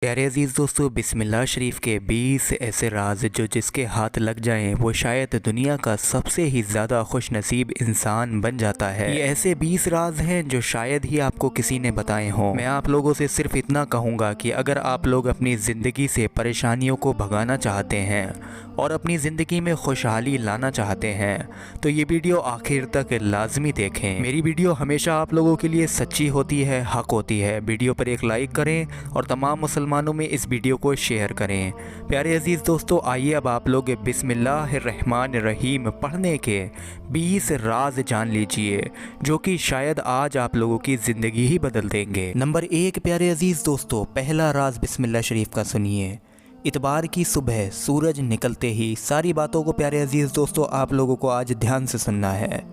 प्यारे अजीज़ दोस्तों, बिस्मिल्लाह शरीफ के 20 ऐसे राज जो जिसके हाथ लग जाएं वो शायद दुनिया का सबसे ही ज़्यादा खुश नसीब इंसान बन जाता है। ये ऐसे 20 राज हैं जो शायद ही आपको किसी ने बताए हों। मैं आप लोगों से सिर्फ इतना कहूँगा कि अगर आप लोग अपनी ज़िंदगी से परेशानियों को भगाना चाहते हैं और अपनी ज़िंदगी में खुशहाली लाना चाहते हैं तो ये वीडियो आखिर तक लाजमी देखें। मेरी वीडियो हमेशा आप लोगों के लिए सच्ची होती है, हक होती है। वीडियो पर एक लाइक करें और तमाम मुसलमानों में इस वीडियो को शेयर करें। प्यारे अजीज़ दोस्तों, आइए अब आप लोग बिस्मिल्लाहिर्रहमानिर्रहीम पढ़ने के 20 राज जान लीजिए जो कि शायद आज आप लोगों की ज़िंदगी ही बदल देंगे। नंबर 1 प्यारे अजीज़ दोस्तों, पहला राज बिस्मिल्लाह शरीफ का सुनिए। इतवार की सुबह सूरज निकलते ही, सारी बातों को प्यारे अजीज़ दोस्तों आप लोगों को आज ध्यान से सुनना है।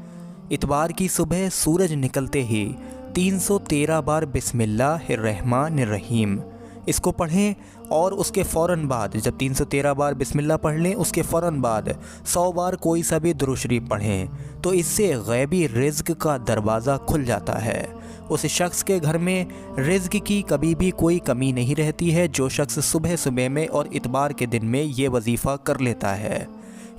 इतवार की सुबह सूरज निकलते ही 313 बार बिस्मिल्लाहिर्रहमानिर्रहीम इसको पढ़ें और उसके फ़ौरन बाद जब 313 बार बिस्मिल्लाह पढ़ लें उसके फ़ौरन बाद 100 बार कोई सा भी दुरूद शरीफ पढ़ें तो इससे गैबी रिज़्क़ का दरवाज़ा खुल जाता है। उस शख्स के घर में रिज़्क़ की कभी भी कोई कमी नहीं रहती है जो शख्स सुबह सुबह में और इतवार के दिन में ये वजीफ़ा कर लेता है।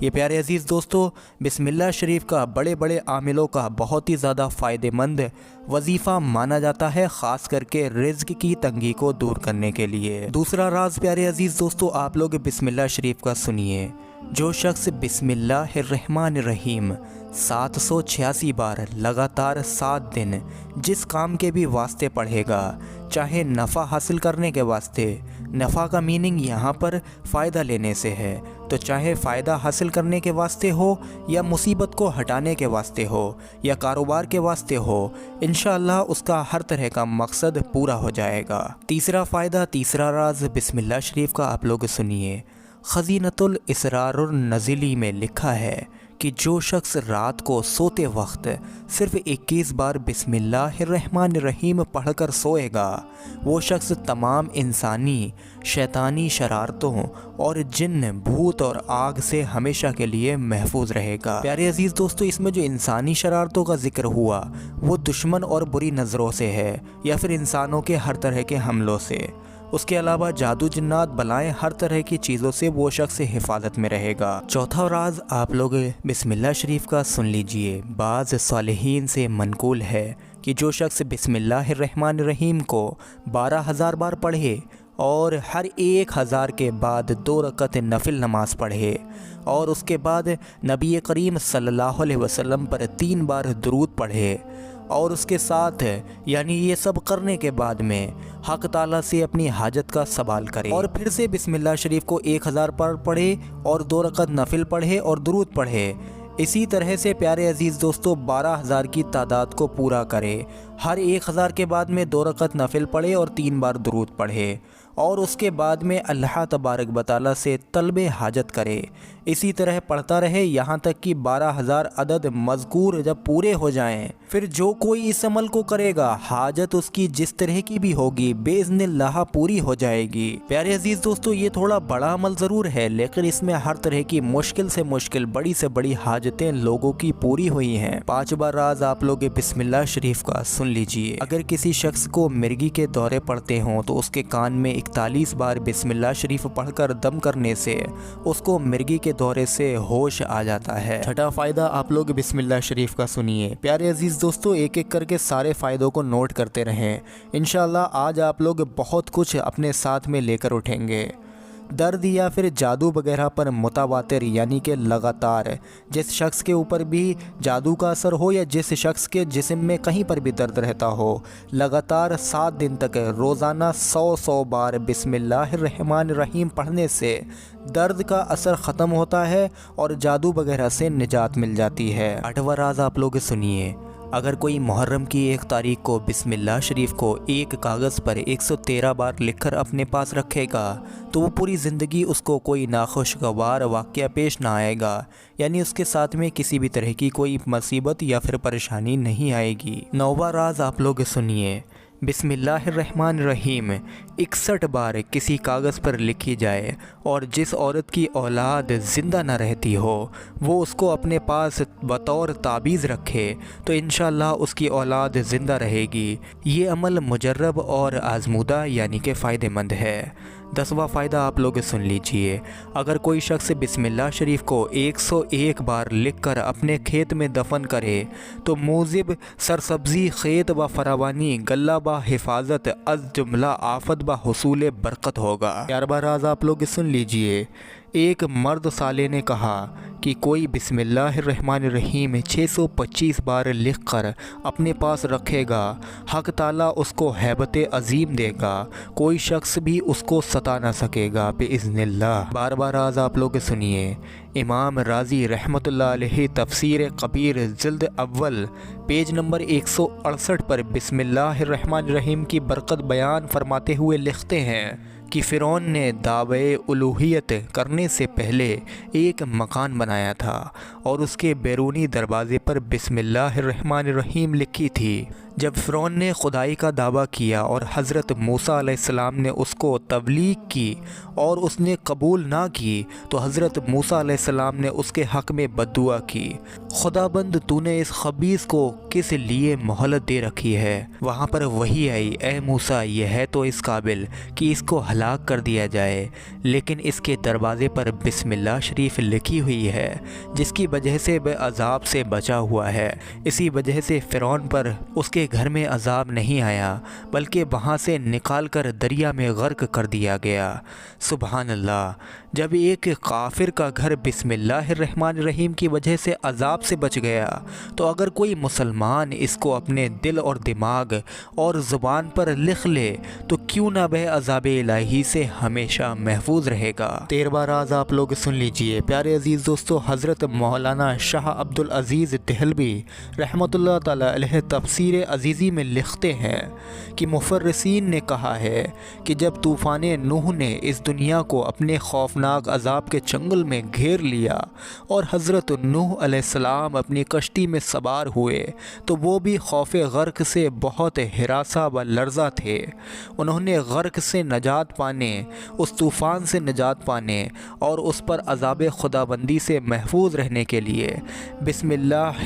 ये प्यारे अजीज़ दोस्तों, बिस्मिल्लाह शरीफ का बड़े बड़े आमिलों का बहुत ही ज़्यादा फ़ायदेमंद वजीफ़ा माना जाता है, ख़ास करके रिज़्क़ की तंगी को दूर करने के लिए। दूसरा राज प्यारे अजीज़ दोस्तों आप लोग बिस्मिल्लाह शरीफ का सुनिए। जो शख्स बिस्मिल्लाहिर्रहमानिर्रहीम 786 बार लगातार 7 दिन जिस काम के भी वास्ते पढ़ेगा, चाहे नफ़ा हासिल करने के वास्ते, नफ़ा का मीनिंग यहाँ पर फ़ायदा लेने से है, तो चाहे फ़ायदा हासिल करने के वास्ते हो या मुसीबत को हटाने के वास्ते हो या कारोबार के वास्ते हो, इंशाअल्लाह उसका हर तरह का मकसद पूरा हो जाएगा। तीसरा फ़ायदा, तीसरा राज बिस्मिल्लाह शरीफ का आप लोग सुनिए। खज़ीनतुल इसरारुन नज़िली में लिखा है कि जो शख्स रात को सोते वक्त सिर्फ़ 21 बार बिस्मिल्लाहिर्रहमानिर्रहीम पढ़कर सोएगा, वो शख्स तमाम इंसानी शैतानी शरारतों और जिन्न, भूत और आग से हमेशा के लिए महफूज रहेगा। प्यारे अजीज़ दोस्तों, इसमें जो इंसानी शरारतों का जिक्र हुआ वो दुश्मन और बुरी नज़रों से है या फिर इंसानों के हर तरह के हमलों से। उसके अलावा जादू, जिन्नात, बलाएं, हर तरह की चीज़ों से वो शख्स हिफाजत में रहेगा। चौथा राज आप लोग बिस्मिल्लाह शरीफ का सुन लीजिए। बाज़ सालिहीन से मनकूल है कि जो शख्स बिस्मिल्लाहिर्रहमानिर्रहीम को 12,000 बार पढ़े और हर 1,000 के बाद 2 रकत नफिल नमाज पढ़े और उसके बाद नबी करीम सल्लल्लाहु अलैहि वसल्लम पर 3 बार दुरूद पढ़े और उसके साथ यानी ये सब करने के बाद में हक ताला से अपनी हाजत का सवाल करे और फिर से बिस्मिल्लाह शरीफ को 1,000 बार पढ़े और 2 रकत नफिल पढ़े और दुरूद पढ़े। इसी तरह से प्यारे अजीज़ दोस्तों 12,000 की तादाद को पूरा करे। हर 1,000 के बाद में 2 रकत नफिल पढ़े और 3 बार दुरूद पढ़े और उसके बाद में अल्लाह तबारक व तआला से तलब हाजत करे। इसी तरह पढ़ता रहे यहाँ तक कि 12,000 अदद मज़कूर जब पूरे हो जाएं, फिर जो कोई इस अमल को करेगा हाजत उसकी जिस तरह की भी होगी बेइज़्निल्लाह पूरी हो जाएगी। प्यारे अजीज़ दोस्तों, ये थोड़ा बड़ा अमल ज़रूर है लेकिन इसमें हर तरह की मुश्किल से मुश्किल, बड़ी से बड़ी हाजतें लोगों की पूरी हुई हैं। 5वां राज आप लोग बिस्मिल्लाह शरीफ का सुन लीजिए। अगर किसी शख्स को मिर्गी के दौरे पड़ते हों तो उसके कान में 41 बार बिस्मिल्लाह शरीफ पढ़कर दम करने से उसको मिर्गी के दौरे से होश आ जाता है। छठा फ़ायदा आप लोग बिस्मिल्लाह शरीफ का सुनिए। प्यारे अजीज़ दोस्तों, एक एक करके सारे फ़ायदों को नोट करते रहें। इंशाअल्लाह आज आप लोग बहुत कुछ अपने साथ में लेकर उठेंगे। दर्द या फिर जादू वगैरह पर मुतावातिर यानी कि लगातार जिस शख्स के ऊपर भी जादू का असर हो या जिस शख्स के जिस्म में कहीं पर भी दर्द रहता हो, लगातार 7 दिन तक रोज़ाना 100 बार बिस्मिल्लाहिर्रहमानिर्रहीम पढ़ने से दर्द का असर ख़त्म होता है और जादू वगैरह से निजात मिल जाती है। 8वां राज आप लोग सुनिए। अगर कोई मुहर्रम की 1 तारीख को बिस्मिल्लाह शरीफ को एक कागज़ पर 113 बार लिखकर अपने पास रखेगा तो वो पूरी ज़िंदगी उसको कोई नाखुशगवार वाक़या पेश ना आएगा, यानी उसके साथ में किसी भी तरह की कोई मुसीबत या फिर परेशानी नहीं आएगी। 9वां राज आप लोग सुनिए। بسم اللہ الرحمن الرحیم 61 بار کسی کاغذ پر لکھی جائے اور جس عورت کی اولاد زندہ نہ رہتی ہو وہ اس کو اپنے پاس بطور تعویذ رکھے تو انشاءاللہ اس کی اولاد زندہ رہے گی۔ یہ عمل مجرب اور آزمودہ یعنی کہ فائدہ مند ہے۔ 10واں فائدہ آپ لوگ سن لیجئے، اگر کوئی شخص بسم اللہ شریف کو 101 بار لکھ کر اپنے کھیت میں دفن کرے تو موجب سرسبزی خیت و فراوانی غلہ با حفاظت از جملہ آفت با حصول برکت ہوگا۔ 11واں راز آپ لوگ سن لیجئے، ایک مرد صالح نے کہا کہ کوئی بسم اللہ الرحمن الرحیم 625 بار لکھ کر اپنے پاس رکھے گا، حق تعالیٰ اس کو ہیبت عظیم دے گا، کوئی شخص بھی اس کو ستا نہ سکے گا بإذن اللہ۔ 12واں راز آپ لوگ سنیے، امام رازی رحمۃ اللہ علیہ تفسیر کبیر جلد اول پیج نمبر 168 پر بسم اللہ الرحمن الرحیم کی برکت بیان فرماتے ہوئے لکھتے ہیں کہ فرعون نے دعوی الوہیت کرنے سے پہلے ایک مکان بنایا تھا اور اس کے بیرونی دروازے پر بسم اللہ الرحمن الرحیم لکھی تھی۔ جب فرعون نے خدائی کا دعویٰ کیا اور حضرت موسیٰ علیہ السلام نے اس کو تبلیغ کی اور اس نے قبول نہ کی تو حضرت موسیٰ علیہ السلام نے اس کے حق میں بددعا کی، خدا بند تو نے اس خبیث کو کس لیے مہلت دے رکھی ہے؟ وہاں پر وحی آئی، اے موسیٰ یہ ہے تو اس قابل کہ اس کو ہلاک کر دیا جائے، لیکن اس کے دروازے پر بسم اللہ شریف لکھی ہوئی ہے جس کی وجہ سے وہ عذاب سے بچا ہوا ہے۔ اسی وجہ سے فرعون پر اس کے گھر میں عذاب نہیں آیا بلکہ وہاں سے نکال کر دریا میں غرق کر دیا گیا۔ سبحان اللہ، جب ایک کافر کا گھر بسم اللہ الرحمن الرحیم کی وجہ سے عذاب سے بچ گیا تو اگر کوئی مسلمان اس کو اپنے دل اور دماغ اور زبان پر لکھ لے تو کیوں نہ وہ عذاب الہی سے ہمیشہ محفوظ رہے گا۔ 13واں راز آپ لوگ سن لیجئے، پیارے عزیز دوستو، حضرت مولانا شاہ عبد العزیز دہلوی رحمۃ اللہ تعالی علیہ تفسیر عزیزی میں لکھتے ہیں کہ مفسرین نے کہا ہے کہ جب طوفان نوح نے اس دنیا کو اپنے خوفناک عذاب کے چنگل میں گھیر لیا اور حضرت نوح علیہ السلام اپنی کشتی میں سوار ہوئے تو وہ بھی خوف غرق سے بہت ہراساں و لرزاں تھے۔ انہوں نے غرق سے نجات پانے، اس طوفان سے نجات پانے اور اس پر عذاب خداوندی سے محفوظ رہنے کے لیے بسم اللہ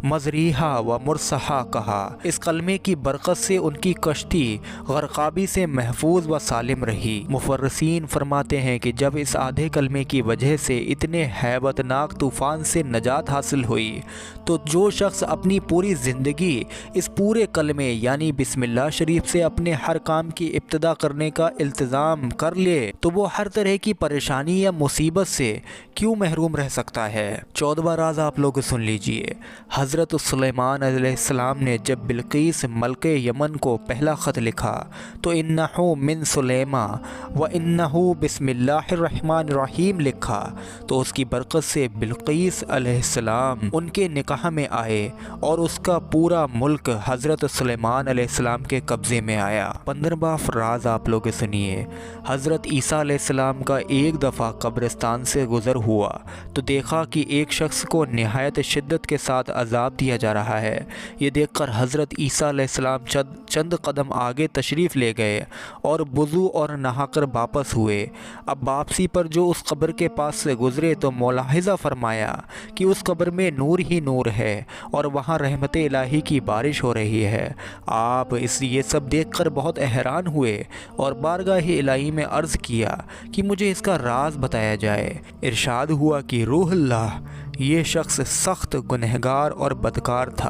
مجریہا و مرساہا کہا۔ اس کلمے کی برکت سے ان کی کشتی غرقابی سے محفوظ و سالم رہی۔ مفسرین فرماتے ہیں کہ جب اس آدھے کلمے کی وجہ سے اتنے ہیبت ناک طوفان سے نجات حاصل ہوئی تو جو شخص اپنی پوری زندگی اس پورے کلمے یعنی بسم اللہ شریف سے اپنے ہر کام کی ابتدا کرنے کا التزام کر لے تو وہ ہر طرح کی پریشانی یا مصیبت سے کیوں محروم رہ سکتا ہے۔ 14واں راز آپ لوگ سن لیجئے، حضرت سلیمان علیہ السلام نے جب بلقیس ملک یمن کو پہلا خط لکھا تو انہو من سلیمان و انہو بسم اللہ الرحمن الرحیم لکھا تو اس کی برکت سے بلقیس علیہ السلام ان کے نکاح میں آئے اور اس کا پورا ملک حضرت سلیمان علیہ السلام کے قبضے میں آیا۔ 15واں راز آپ لوگ سنیے، حضرت عیسیٰ علیہ السلام کا ایک دفعہ قبرستان سے گزر ہوا تو دیکھا کہ ایک شخص کو نہایت شدت کے ساتھ عذاب دیا جا رہا ہے۔ یہ دیکھ کر حضرت عیسیٰ علیہ السلام چند قدم آگے تشریف لے گئے اور وضو اور نہا کر واپس ہوئے۔ اب واپسی پر جو اس قبر کے پاس سے گزرے تو ملاحظہ فرمایا کہ اس قبر میں نور ہی نور ہے اور وہاں رحمت الہی کی بارش ہو رہی ہے۔ آپ یہ سب دیکھ کر بہت حیران ہوئے اور بارگاہ الہی میں عرض کیا کہ مجھے اس کا راز بتایا جائے۔ ارشاد ہوا کہ روح اللہ، یہ شخص سخت گنہگار اور بدکار تھا،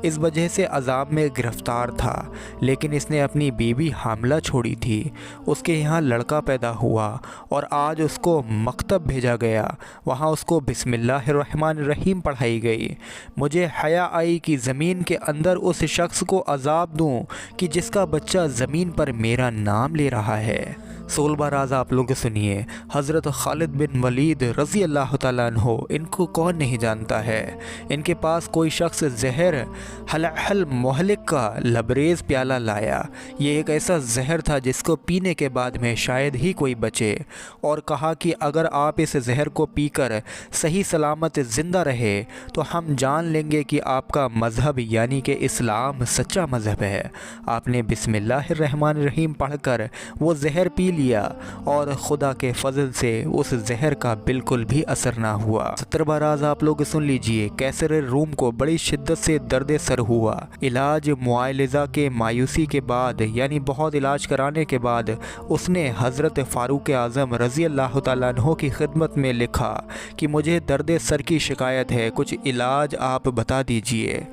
اس وجہ سے عذاب میں گرفتار تھا، لیکن اس نے اپنی بیوی حاملہ چھوڑی تھی، اس کے یہاں لڑکا پیدا ہوا اور آج اس کو مکتب بھیجا گیا، وہاں اس کو بسم اللہ الرحمن الرحیم پڑھائی گئی۔ مجھے حیا آئی کہ زمین کے اندر اس شخص کو عذاب دوں کہ جس کا بچہ زمین پر میرا نام لے رہا ہے۔ 16 राज आप लोग सुनिए। हज़रत खालिद बिन वलीद रज़ी अल्लाह ताला अन्हो, इनको कौन नहीं जानता है। इनके पास कोई शख्स जहर हल मोहलिक का लबरेज़ प्याला लाया। ये एक ऐसा जहर था जिसको पीने के बाद में शायद ही कोई बचे, और कहा कि अगर आप इस जहर को पीकर सही सलामत ज़िंदा रहे तो हम जान लेंगे कि आपका मज़हब यानी कि इस्लाम सच्चा मज़हब है। आपने बिस्मिल्लाहिर्रहमानिर्रहीम पढ़कर वो जहर पी लिया और खुदा के फजल से उस जहर का बिल्कुल भी असर ना हुआ। 17 राज आप लोग सुन लीजिए। कैसर रूम को बड़ी शिद्दत से दर्द सर हुआ। इलाज मुआलजा के मायूसी के बाद यानी बहुत इलाज कराने के बाद उसने हज़रत फ़ारूक आज़म रज़ी अल्लाह ताला अन्हो की खिदमत में लिखा कि मुझे दर्द सर की शिकायत है, कुछ इलाज आप बता दीजिए।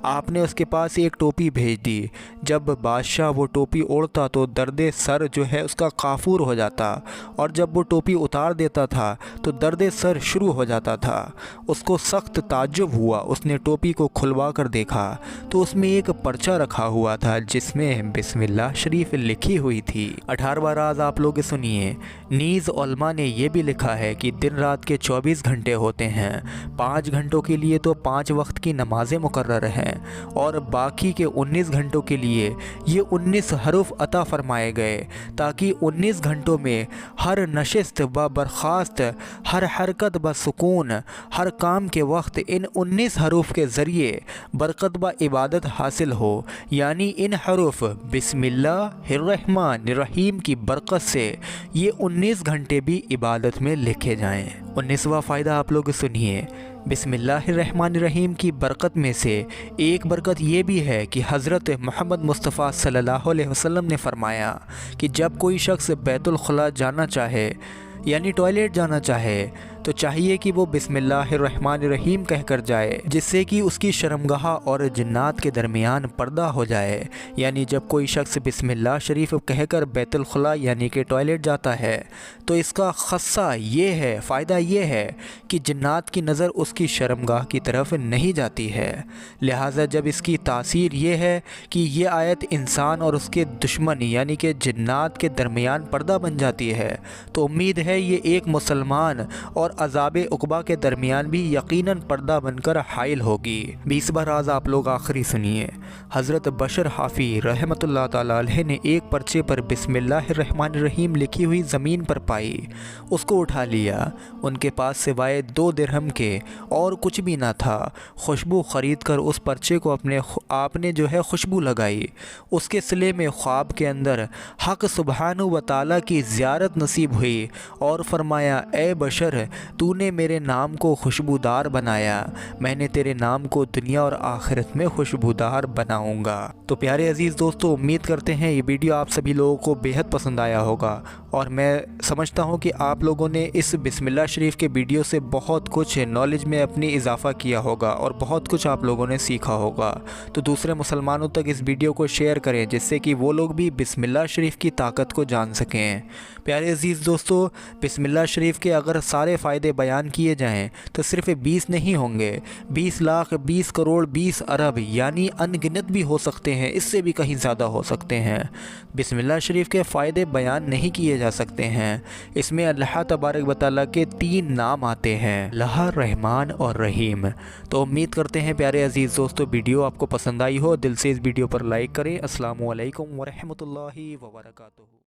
आपने उसके पास एक टोपी भेज दी। जब बादशाह वो टोपी ओढ़ता तो दर्द सर जो है उसका काफूर हो जाता, और जब वो टोपी उतार देता था तो दर्द सर शुरू हो जाता था। उसको सख्त ताज्जुब हुआ। उसने टोपी को खुलवा कर देखा तो उसमें एक पर्चा रखा हुआ था जिसमें बिस्मिल्लाह शरीफ लिखी हुई थी। 18वां राज आप लोग सुनिए। नीज़ उलमा ने यह भी लिखा है कि दिन रात के 24 घंटे होते हैं। 5 घंटों के लिए तो 5 वक्त की नमाज़ें मुकर्रर हैं, और बाकी के 19 घंटों के लिए ये 19 हरूफ अता फरमाए गए, ताकि 19 घंटों में हर नशिस्त व बर्खास्त, हर हरकत व सुकून, हर काम के वक्त इन 19 हरूफ के ज़रिए बरकत व इबादत हासिल हो। यानी इन हरूफ बिस्मिल्लाहिर्रहमानिर्रहीम की बरकत से ये 19 घंटे भी इबादत में लिखे जाएँ। 19वां फ़ायदा आप लोग सुनिए। बिस्मिल्लाहिर्रहमानिर्रहीम की बरकत में से एक बरकत ये भी है कि हज़रत मोहम्मद मुस्तफ़ा सल्लल्लाहु अलैहि वसल्लम ने फ़रमाया कि जब कोई शख्स बैतुल खुला जाना चाहे यानी टॉयलेट जाना चाहे तो चाहिए कि वो बिस्मिल्लाहिर्रहमानिर्रहीम कहकर जाए, जिससे कि उसकी शर्मगाह और जिन्नात के दरमियान पर्दा हो जाए। यानी जब कोई शख्स बिस्मिल्लाह शरीफ कहकर बैतुल खुला यानी कि टॉयलेट जाता है तो इसका ख़स्सा ये है, फ़ायदा ये है कि जिन्नात की नज़र उसकी शर्मगाह की तरफ नहीं जाती है। लिहाजा जब इसकी तासीर ये है कि ये आयत इंसान और उसके दुश्मन यानी कि जिन्नात के दरमियान पर्दा बन जाती है, तो उम्मीद है ये एक मुसलमान और अज़ाब उक़बा के दरमियान भी यकीनन पर्दा बनकर हाइल होगी। 20वां राज आप लोग आखिरी सुनिए। हज़रत बशर हाफ़ी रहमतुल्लाह ताला अलैह ने एक पर्चे पर बिस्मिल्लाहिर्रहमानिर्रहीम लिखी हुई ज़मीन पर पाई। उसको उठा लिया। उनके पास सिवाय 2 दिरहम के और कुछ भी ना था। खुशबू ख़रीद कर उस पर्चे को आपने जो है खुशबू लगाई। उसके सिले में ख्वाब के अंदर हक़ सुब्हानहू व तआला की ज़ियारत नसीब हुई और फरमाया, ए बशर, तूने मेरे नाम को खुशबूदार बनाया, मैंने तेरे नाम को दुनिया और आखिरत में खुशबूदार बनाऊंगा। तो प्यारे अजीज़ दोस्तों, उम्मीद करते हैं ये वीडियो आप सभी लोगों को बेहद पसंद आया होगा, और मैं समझता हूँ कि आप लोगों ने इस बिस्मिल्लाह शरीफ के वीडियो से बहुत कुछ नॉलेज में अपनी इजाफ़ा किया होगा और बहुत कुछ आप लोगों ने सीखा होगा। तो दूसरे मुसलमानों तक इस वीडियो को शेयर करें जिससे कि वो लोग भी बिस्मिल्लाह शरीफ की ताकत को जान सकें। प्यारे अजीज़ दोस्तों, बिस्मिल्लाह शरीफ के अगर सारे फ़ायदे बयान किए जाएं तो सिर्फ 20 नहीं होंगे, 20 लाख, 20 करोड़, 20 अरब यानी अनगिनत भी हो सकते हैं, इससे भी कहीं ज़्यादा हो सकते हैं। बिस्मिल्लाह शरीफ के फ़ायदे बयान नहीं किए जा सकते हैं। इसमें अल्लाह तबारक व तआला के 3 नाम आते हैं, अल्लाह, रहमान और रहीम। तो उम्मीद करते हैं प्यारे अजीज़ दोस्तों वीडियो आपको पसंद आई हो। दिल से इस वीडियो पर लाइक करें। अस्सलामु अलैकुम व रहमतुल्लाहि व बरकातुहू।